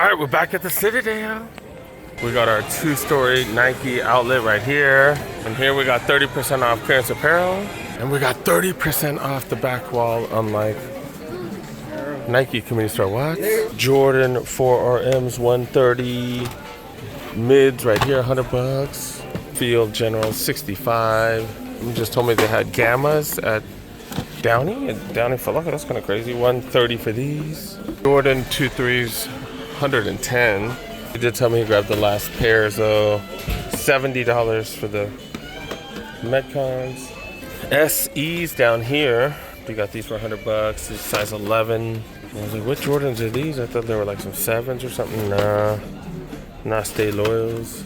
Alright, we're back at the Citadel. We got our two-story Nike outlet right here. And here we got 30% off clearance apparel. And we got 30% off the back wall, unlike Nike community store. What? Jordan 4RMs 130. Mids right here, $100. Field General 65. Someone just told me they had Gammas at Downey for Luck. That's kind of crazy. 130 for these. Jordan 2.3s, 110. He did tell me he grabbed the last pairs though. $70 for the Metcons. SEs down here. We got these for $100. This is size 11. I was like, what Jordans are these? I thought they were like some 7s or something. Nah, Stay Loyals.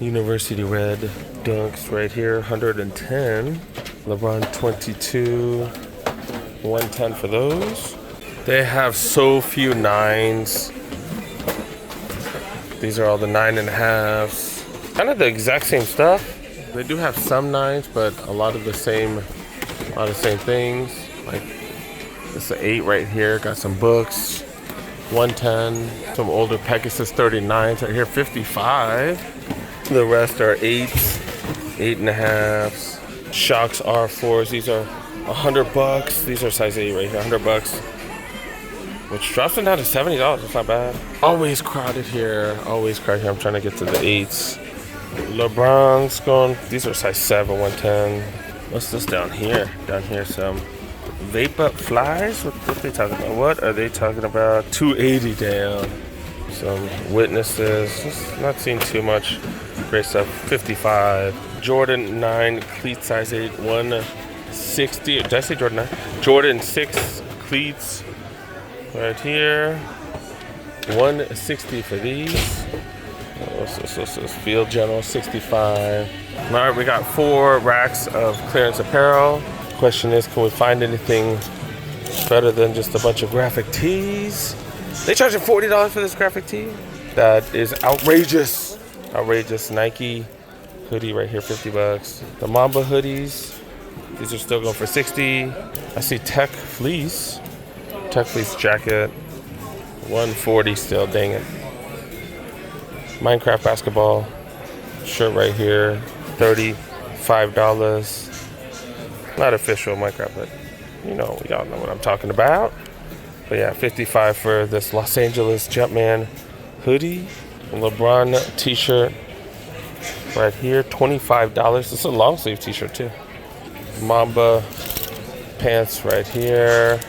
University Red Dunks right here, 110. LeBron 22, 110 for those. They have so few 9s. These are all the 9.5s. Kind of the exact same stuff. They do have some 9s, but a lot of the same things. Like this is an 8 right here. Got some books. 110. Some older Pegasus 39s right here, 55. The rest are 8s, 8.5s. Shocks R4s. These are $100. These are size 8 right here, $100. Which drops them down to $70. It's not bad. Always crowded here. I'm trying to get to the 8s. LeBron's going. These are size 7, 110. What's this down here? Down here, some Vapor Flies. What they talking about? What are they talking about? 280 down. Some Witnesses. Just not seeing too much great stuff. 55. Jordan 9 cleat size 8, 160. Did I say Jordan 9? Jordan 6 cleats. Right here, 160 for these. What's this? Field General 65. All right, we got 4 racks of clearance apparel. Question is, can we find anything better than just a bunch of graphic tees? They charging $40 for this graphic tee? That is outrageous. Outrageous. Nike hoodie right here, $50. The Mamba hoodies, these are still going for $60. I see Tech Fleece jacket, $140 still, dang it. Minecraft basketball shirt right here, $35. Not official Minecraft, but y'all know what I'm talking about. But yeah, $55 for this Los Angeles Jumpman hoodie. LeBron t-shirt right here, $25. This is a long sleeve t-shirt too. Mamba pants right here.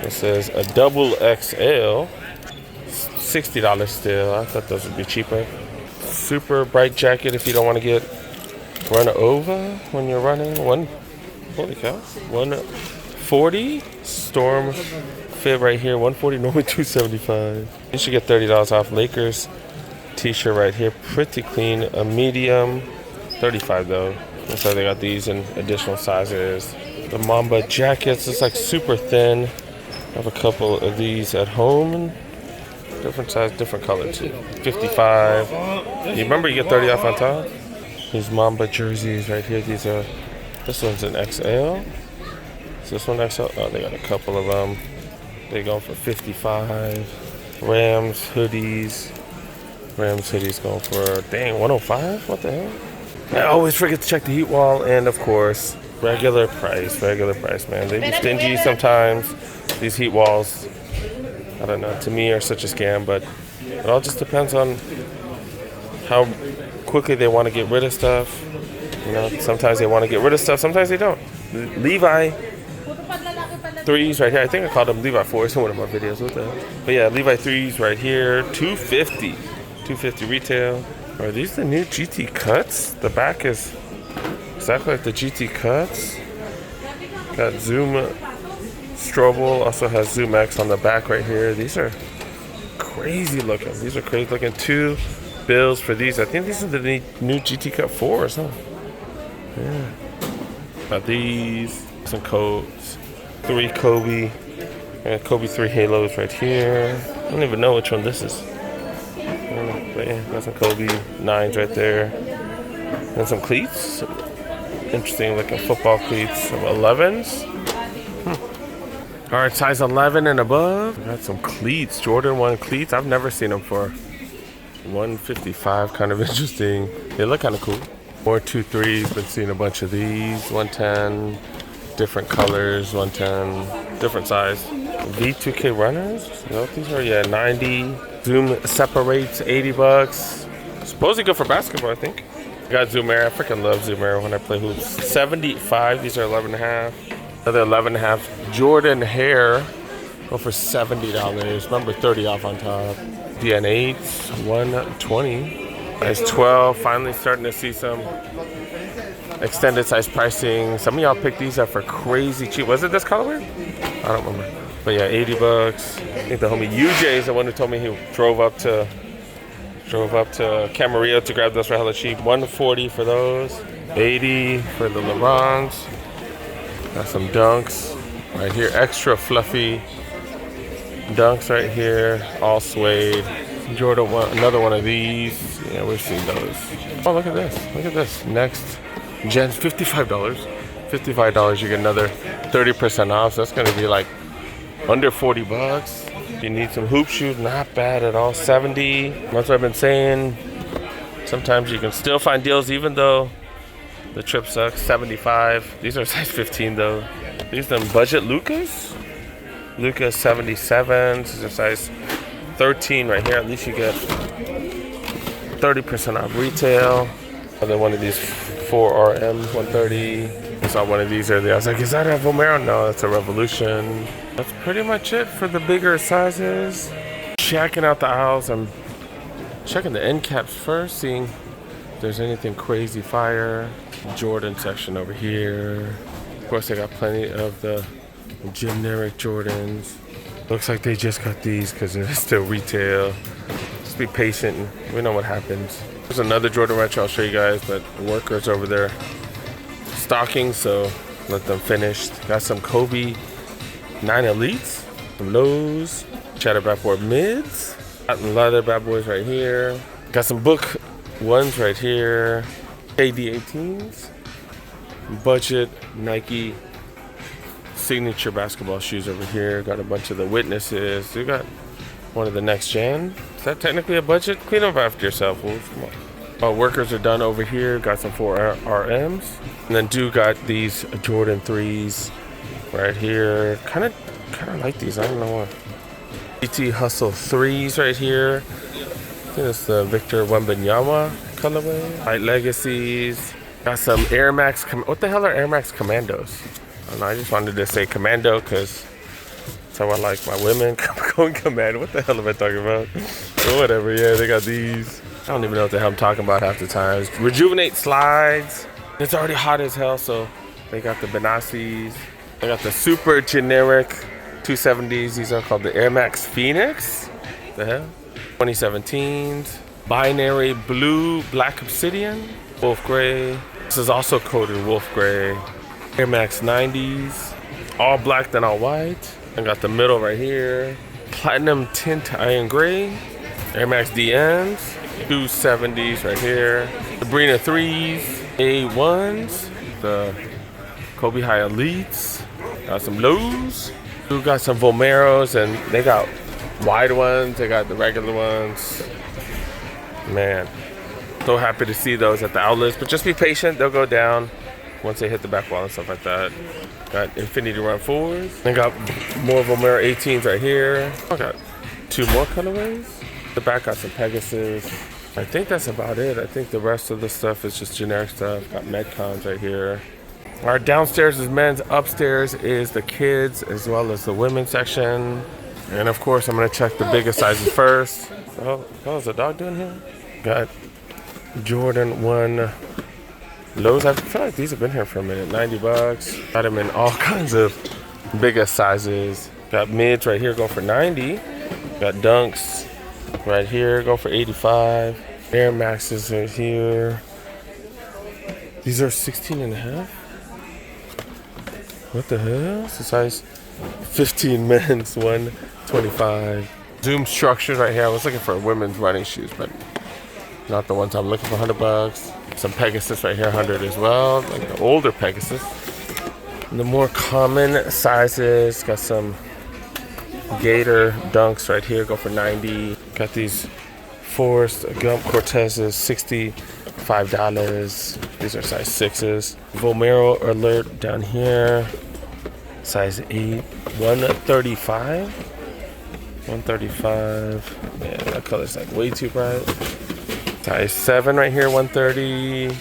This is a double XL, $60 still. I thought those would be cheaper. Super bright jacket if you don't want to get run over when you're running. Holy cow, 140. Storm fit right here, 140, normally $275. You should get $30 off. Lakers t-shirt right here, pretty clean, a medium, $35 though. Looks like they got these in additional sizes. The Mamba jackets, it's like super thin. I have a couple of these at home. Different size, different color too. $55. You remember you get 30 off on top? These Mamba jerseys right here. This one's an XL. Is this one XL? Oh, they got a couple of them. They go for $55. Rams hoodies going for, dang, $105? What the hell? I always forget to check the heat wall, and of course, regular price, man. They be stingy sometimes. These heat walls, I don't know, to me are such a scam, but it all just depends on how quickly they want to get rid of stuff. Sometimes they want to get rid of stuff, sometimes they don't. Levi 3s right here. I think I called them Levi 4s in one of my videos. What the hell? But yeah, Levi 3s right here, $250 retail. Are these the new GT cuts? The back is exactly like the GT cuts. Got Zoom Strobel, also has Zoom X on the back right here. These are crazy looking. 2 bills for these. I think these are the new GT Cut 4s, huh? Yeah. Got these, some coats. 3 Kobe. Kobe 3 Halos right here. I don't even know which one this is. But yeah, got some Kobe 9s right there. And some cleats. Interesting looking football cleats. Some 11s. All All right, size 11 and above. Got some cleats, Jordan 1 cleats. I've never seen them for 155, kind of interesting. They look kind of cool. 423s, been seeing a bunch of these. 110, different colors, 110, different size. V2K runners, you know what these are? Yeah, 90. Zoom separates, 80 bucks. Supposedly good for basketball, I think. Got Zoom Air, I freaking love Zoom Air when I play hoops. 75, these are 11 and a half. Another 11 and a half. Jordan Hair, go for $70. Remember 30 off on top. DN8s, 120. Size 12, finally starting to see some extended size pricing. Some of y'all picked these up for crazy cheap. Was it this colorway? I don't remember. But yeah, 80 bucks. I think the homie UJ is the one who told me he drove up to Camarillo to grab those for hella cheap. 140 for those. 80 for the LeBrons. Got some dunks right here. Extra fluffy dunks right here. All suede. Jordan one, another one of these. Yeah, we've seen those. Oh, look at this. Look at this. Next gen, $55. $55, you get another 30% off. So that's going to be like under 40 bucks. If you need some hoop shoes, not bad at all. 70. That's what I've been saying. Sometimes you can still find deals even though the trip sucks. 75. These are size 15 though. These are them budget Lucas. Lucas 77. These are size 13 right here. At least you get 30% off retail. Another one of these 4RMs, 130. I saw one of these earlier. I was like, is that a Vomero? No, that's a Revolution. That's pretty much it for the bigger sizes. Checking out the aisles. I'm checking the end caps first, seeing if there's anything crazy fire. Jordan section over here. Of course, they got plenty of the generic Jordans. Looks like they just got these because they're still retail. Just be patient and we know what happens. There's another Jordan retro I'll show you guys, but the workers over there stocking, so let them finish. Got some Kobe 9 Elites, some lows, Cheddar backboard mids, got leather bad boys right here. Got some book ones right here, AD 18s, budget Nike signature basketball shoes over here. Got a bunch of the Witnesses. We got one of the next gen. Is that technically a budget? Clean up after yourself, Wolf. Come on. Workers are done over here. Got some 4RMs. And then got these Jordan 3s right here. Kind of like these. I don't know why. BT Hustle 3s right here. I think it's the Victor Wembanyama colorway. Light Legacies. Got some Air Max. What the hell are Air Max Commandos? I don't know, I just wanted to say commando because that's how I like my women going commando. What the hell am I talking about? Or whatever, yeah, they got these. I don't even know what the hell I'm talking about half the time. Rejuvenate slides. It's already hot as hell, so they got the Benassis. They got the super generic 270s. These are called the Air Max Phoenix. The hell? 2017s. Binary blue, black obsidian, wolf gray. This is also coated wolf gray. Air Max 90s, all black then all white. I got the middle right here. Platinum tint iron gray. Air Max DNs, 270s right here. Sabrina 3s, A1s, the Kobe High Elites. Got some lows. We got some Vomeros and they got wide ones. They got the regular ones. Man, so happy to see those at the outlets, but just be patient. They'll go down once they hit the back wall and stuff like that. Got Infinity Run 4s. I got more Vomero 18s right here. I got 2 more colorways. The back got some Pegasus. I think that's about it. I think the rest of the stuff is just generic stuff. Got Metcons right here. All right, downstairs is men's. Upstairs is the kids as well as the women's section. And of course, I'm gonna check the biggest sizes first. Oh, is the dog doing here? Got Jordan 1 lows. I feel like these have been here for a minute. 90 bucks. Got them in all kinds of biggest sizes. Got mids right here going for 90. Got dunks right here go for 85. Air Maxes right here. These are 16 and a half. What the hell? It's a size 15 men's, 125. Zoom structures right here. I was looking for women's running shoes, but not the ones I'm looking for. 100 bucks. Some Pegasus right here, 100 as well. Like the older Pegasus. The more common sizes, got some Gator Dunks right here, go for 90. Got these Forrest Gump Cortezes, $65. These are size 6s. Vomero Alert down here, size 8, 135. 135. Man, that color's like way too bright. Size 7 right here, 130.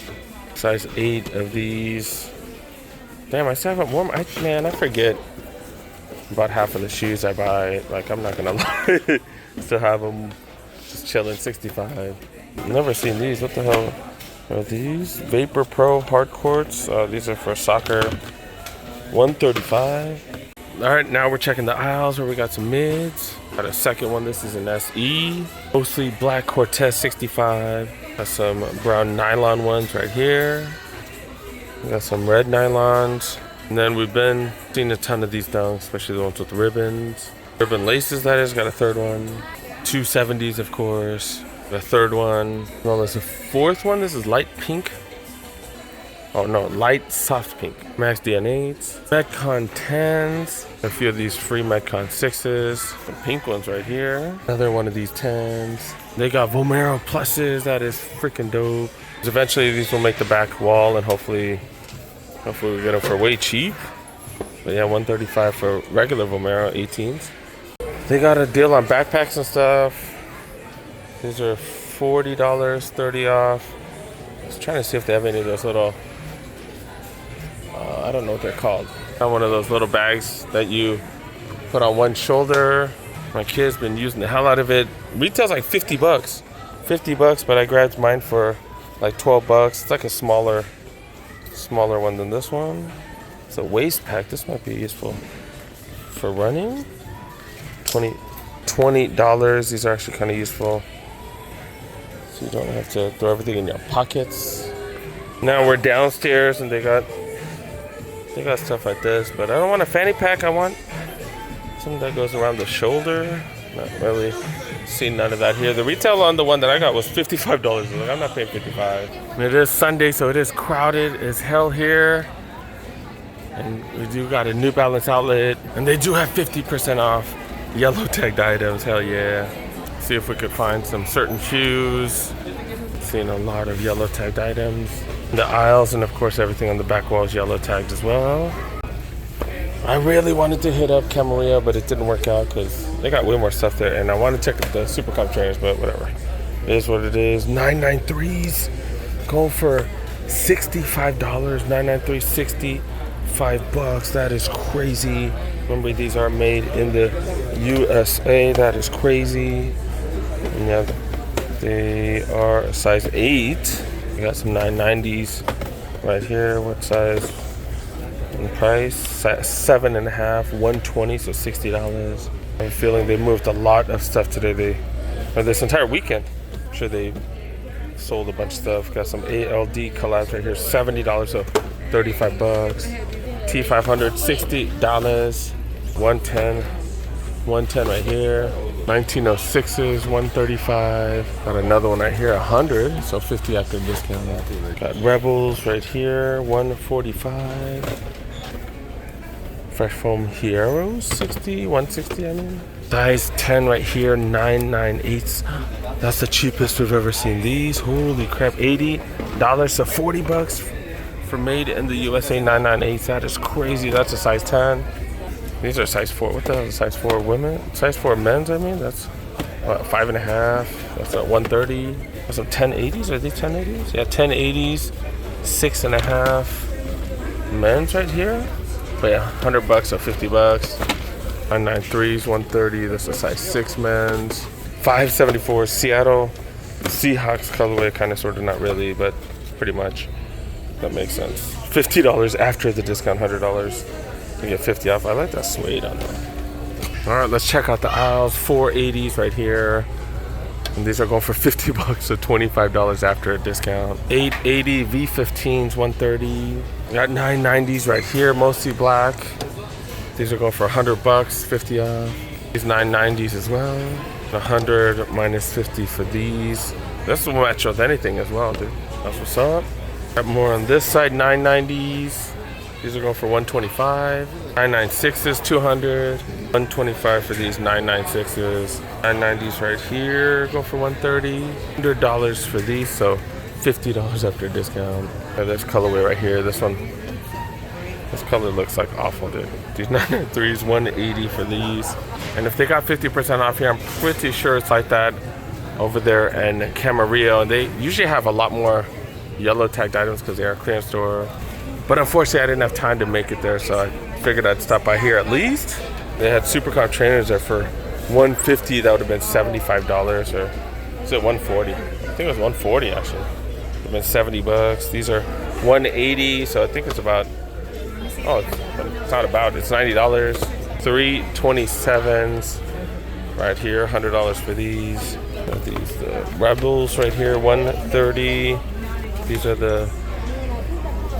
Size 8 of these. Damn, I still haven't worn. Man, I forget about half of the shoes I buy. Like, I'm not gonna lie. Still have them just chilling. 65. Never seen these. What the hell are these? Vapor Pro Hard Courts. These are for soccer. 135. All right, now we're checking the aisles where we got some mids. Got a second one. This is an SE. Mostly black Cortez 65. Got some brown nylon ones right here. We got some red nylons. And then we've been seeing a ton of these dunks, especially the ones with ribbons. Ribbon laces, that is. Got a third one. 270s, of course. The third one. Well, there's a fourth one. This is light pink. Oh no, light soft pink. Max DN8s. Metcon 10s. A few of these free Metcon 6s. Some pink ones right here. Another one of these 10s. They got Vomero pluses. That is freaking dope. Eventually these will make the back wall, and hopefully we get them for way cheap. But yeah, 135 for regular Vomero 18s. They got a deal on backpacks and stuff. These are $40, 30 off. I was trying to see if they have any of those little, I don't know what they're called. Got one of those little bags that you put on one shoulder. My kid's been using the hell out of it. Retails like 50 bucks. 50 bucks, but I grabbed mine for like 12 bucks. It's like a smaller one than this one. It's a waist pack. This might be useful for running. $20. These are actually kind of useful, so you don't have to throw everything in your pockets. Now we're downstairs and they got stuff like this, but I don't want a fanny pack. I want something that goes around the shoulder. Not really seen none of that here. The retail on the one that I got was $55. Like, I'm not paying $55. And it is Sunday, so it is crowded as hell here. And we do got a New Balance outlet, and they do have 50% off yellow tagged items. Hell yeah. See if we could find some certain shoes. Seen a lot of yellow tagged items. The aisles, and of course everything on the back wall is yellow tagged as well. I really wanted to hit up Camarillo, but it didn't work out because they got way more stuff there, and I want to check out the Super Cup trainers, but whatever. It is what it is. 993s go for $65. 993, 65 bucks. That is crazy. Remember, these are made in the USA. That is crazy. And yeah, they are a size 8. We got some 990s right here. What size? In price, 7.5, 120, so $60. I have a feeling they moved a lot of stuff today. This entire weekend, I'm sure they sold a bunch of stuff. Got some ALD collabs right here, $70, so 35 bucks. T500, $60, 110 right here. 1906s, 135. Got another one right here, 100, so 50 after discount. Got Rebels right here, 145. Fresh Foam Heroes, 160, I mean. Size 10 right here, 998s. That's the cheapest we've ever seen these. Holy crap, $80, so 40 bucks for made in the USA 998s. That is crazy. That's a size 10. These are size 4. What the hell is size 4 women? Size 4 men's, I mean. That's what, 5.5. That's a 130. That's some 1080s. Are these 1080s? Yeah, 1080s, 6.5. Men's right here. But yeah, 100 bucks or 50 bucks. 993s, 130. That's a size 6 men's. 574 Seattle Seahawks colorway, kind of, sort of, not really, but pretty much. That makes sense. $50 after the discount, $100. You get 50 off. I like that suede on them. All right, let's check out the aisles. 480s right here. And these are going for 50 bucks, so $25 after a discount. 880 V15s, 130. Got 990s right here, mostly black. These are going for 100 bucks, 50 off. These 990s as well. 100 minus 50 for these. This will match with anything as well, dude. That's what's up. Got more on this side, 990s. These are going for 125. 996s, 200. 125 for these 996s. 990s right here go for 130. $100 for these, so $50 after discount. There's colorway right here. This color looks like awful, dude. These 993s, 180 for these. And if they got 50% off here, I'm pretty sure it's like that over there in Camarillo. And they usually have a lot more yellow tagged items because they are a clearance store. But unfortunately, I didn't have time to make it there, so I figured I'd stop by here at least. They had super comp trainers there for $150. That would have been $75, or is it $140? I think it was $140 actually. It would have been $70. These are $180, so I think it's about, it's not about, it's $90. 327s right here, $100 for these. The Rebels right here, $130. These are the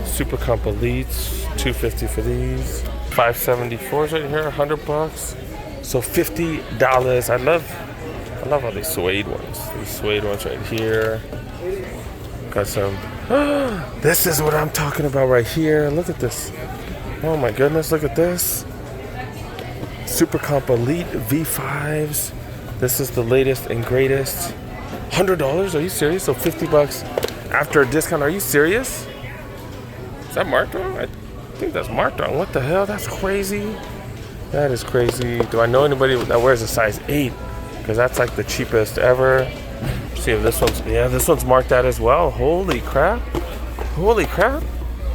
Super Comp Elites, $250 for these. 574s right here, $100. So $50. I love all these suede ones. These suede ones right here. Got some. This is what I'm talking about right here. Look at this. Oh my goodness, look at this. Super Comp Elite V5s. This is the latest and greatest. $100? Are you serious? So $50 after a discount. Are you serious? Is that marked wrong? I think that's marked wrong. What the hell? That's crazy. That is crazy. Do I know anybody that wears a size 8? Because that's like the cheapest ever. See if this one's, yeah, this one's marked out as well. Holy crap. Holy crap.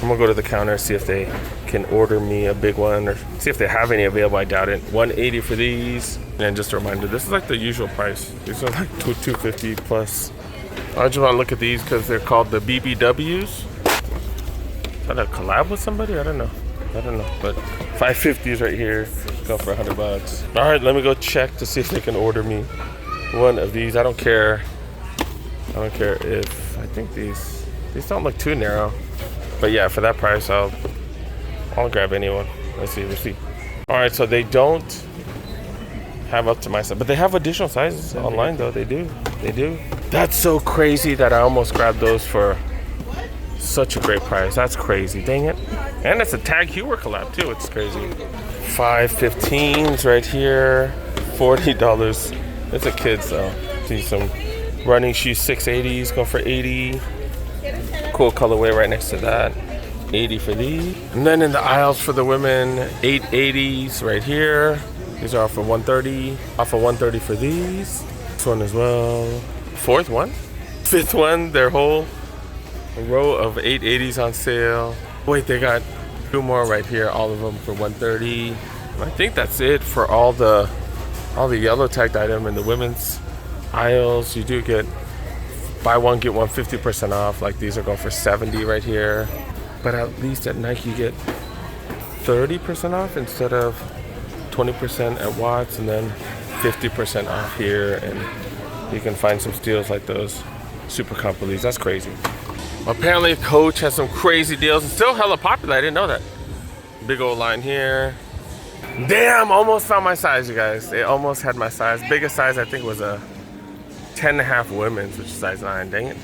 I'm gonna go to the counter, see if they can order me a big one, or see if they have any available. I doubt it. $180 for these. And just a reminder, this is like the usual price. These are like $250 plus. I just want to look at these because they're called the BBWs. Is that a collab with somebody? I don't know. But 550s right here. Go for $100. All right, let me go check to see if they can order me one of these. I don't care. If I think these don't look too narrow. But yeah, for that price, I'll grab anyone. Let's see. All right, so they don't have up to my size, but they have additional sizes online though. They do. That's so crazy that I almost grabbed those for such a great price. That's crazy. Dang it. And it's a Tag Heuer collab too. It's crazy. 515s right here. $40. It's a kid's though. See some running shoes, 680s, go for 80. Cool colorway right next to that. 80 for these. And then in the aisles for the women, 880s right here. These are off for 130. Off of 130 for these. This one as well. Fourth one. Fifth one. Their whole row of 880s on sale. Wait, they got two more right here. All of them for 130. I think that's it for all the yellow tagged item in the women's aisles. You do get buy one get one 50% off. Like these are going for 70 right here. But at least at Nike you get 30% off instead of 20% at Watts, and then 50% off here. And you can find some steals like those Super Comp Elites. That's crazy. Apparently Coach has some crazy deals. It's still hella popular. I didn't know that. Big old line here. Damn, almost found my size, you guys. They almost had my size. Biggest size I think was a 10.5 women's, which is size 9. Dang it.